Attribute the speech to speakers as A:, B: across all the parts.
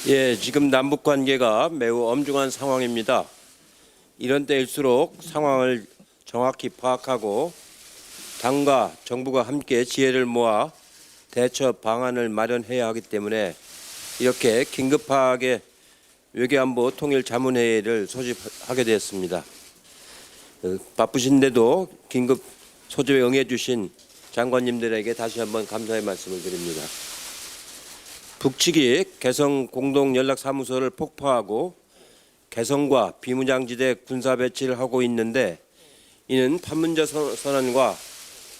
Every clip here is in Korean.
A: 예, 지금 남북 관계가 매우 엄중한 상황입니다. 이런 때일수록 상황을 정확히 파악하고 당과 정부가 함께 지혜를 모아 대처 방안을 마련해야 하기 때문에 이렇게 긴급하게 외교안보 통일자문회의를 소집하게 되었습니다. 바쁘신데도 긴급 소집에 응해주신 장관님들에게 다시 한번 감사의 말씀을 드립니다. 북측이 개성 공동연락사무소를 폭파하고 개성과 비무장지대 군사 배치를 하고 있는데 이는 판문점 선언과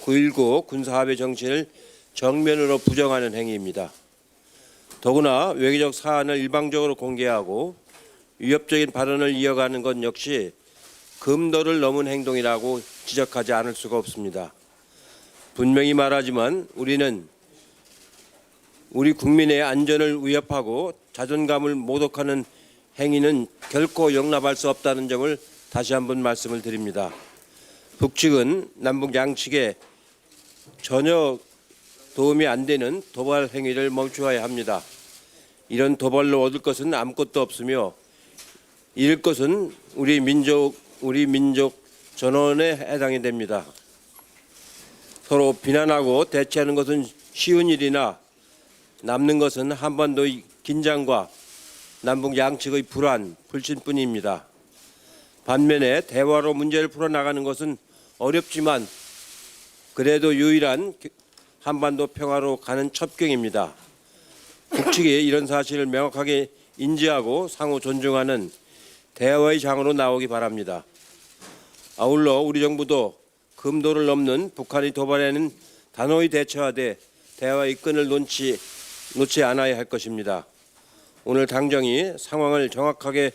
A: 9.19 군사합의 정신을 정면으로 부정하는 행위입니다. 더구나 외교적 사안을 일방적으로 공개하고 위협적인 발언을 이어가는 것 역시 금도를 넘은 행동이라고 지적하지 않을 수가 없습니다. 분명히 말하지만 우리는 우리 국민의 안전을 위협하고 자존감을 모독하는 행위는 결코 용납할 수 없다는 점을 다시 한번 말씀을 드립니다. 북측은 남북 양측에 전혀 도움이 안 되는 도발 행위를 멈추어야 합니다. 이런 도발로 얻을 것은 아무것도 없으며 잃을 것은 우리 민족 전원에 해당이 됩니다. 서로 비난하고 대치하는 것은 쉬운 일이나 남는 것은 한반도의 긴장과 남북 양측의 불안, 불신뿐입니다. 반면에 대화로 문제를 풀어나가는 것은 어렵지만 그래도 유일한 한반도 평화로 가는 첩경입니다. 북측이 이런 사실을 명확하게 인지하고 상호 존중하는 대화의 장으로 나오기 바랍니다. 아울러 우리 정부도 금도를 넘는 북한의 도발에는 단호히 대처하되 대화의 끈을 놓지 않아야 할 것입니다. 오늘 당정이 상황을 정확하게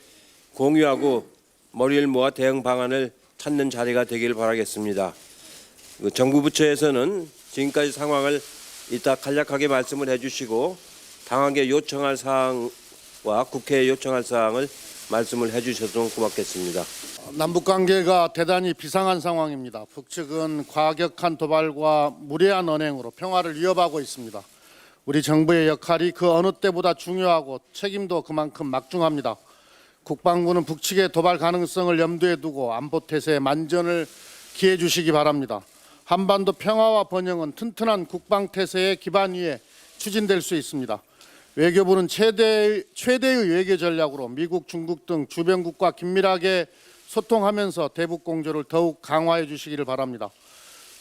A: 공유하고 머리를 모아 대응 방안을 찾는 자리가 되길 바라겠습니다. 정부 부처에서는 지금까지 상황을 이따 간략하게 말씀을 해주시고 당하게 요청할 사항과 국회에 요청할 사항을 말씀을 해주셔도 고맙겠습니다.
B: 남북관계가 대단히 비상한 상황입니다. 북측은 과격한 도발과 무례한 언행으로 평화를 위협하고 있습니다. 우리 정부의 역할이 그 어느 때보다 중요하고 책임도 그만큼 막중합니다. 국방부는 북측의 도발 가능성을 염두에 두고 안보 태세에 만전을 기해 주시기 바랍니다. 한반도 평화와 번영은 튼튼한 국방 태세의 기반 위에 추진될 수 있습니다. 외교부는 최대의 외교 전략으로 미국, 중국 등 주변국과 긴밀하게 소통하면서 대북 공조를 더욱 강화해 주시기를 바랍니다.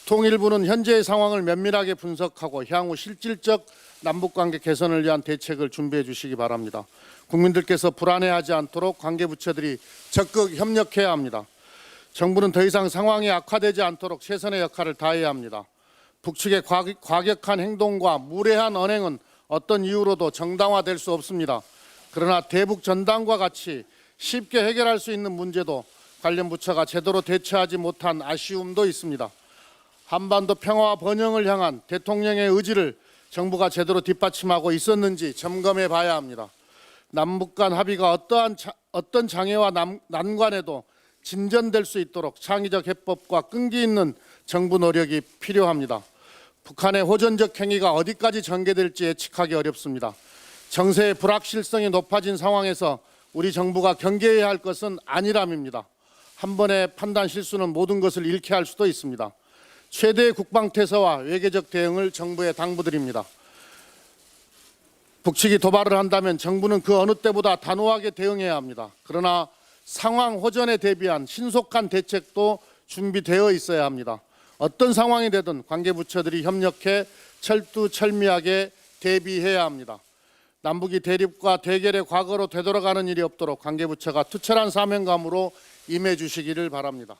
B: 통일부는 현재의 상황을 면밀하게 분석하고 향후 실질적 남북관계 개선을 위한 대책을 준비해 주시기 바랍니다. 국민들께서 불안해하지 않도록 관계부처들이 적극 협력해야 합니다. 정부는 더 이상 상황이 악화되지 않도록 최선의 역할을 다해야 합니다. 북측의 과격한 행동과 무례한 언행은 어떤 이유로도 정당화될 수 없습니다. 그러나 대북 전단과 같이 쉽게 해결할 수 있는 문제도 관련 부처가 제대로 대처하지 못한 아쉬움도 있습니다. 한반도 평화와 번영을 향한 대통령의 의지를 정부가 제대로 뒷받침하고 있었는지 점검해 봐야 합니다. 남북 간 합의가 어떤 장애와 난관에도 진전될 수 있도록 창의적 해법과 끈기 있는 정부 노력이 필요합니다. 북한의 호전적 행위가 어디까지 전개될지 예측하기 어렵습니다. 정세의 불확실성이 높아진 상황에서 우리 정부가 경계해야 할 것은 안일함입니다. 한 번의 판단 실수는 모든 것을 잃게 할 수도 있습니다. 최대의 국방태세와 외교적 대응을 정부에 당부드립니다. 북측이 도발을 한다면 정부는 그 어느 때보다 단호하게 대응해야 합니다. 그러나 상황 호전에 대비한 신속한 대책도 준비되어 있어야 합니다. 어떤 상황이 되든 관계부처들이 협력해 철두철미하게 대비해야 합니다. 남북이 대립과 대결의 과거로 되돌아가는 일이 없도록 관계부처가 투철한 사명감으로 임해 주시기를 바랍니다.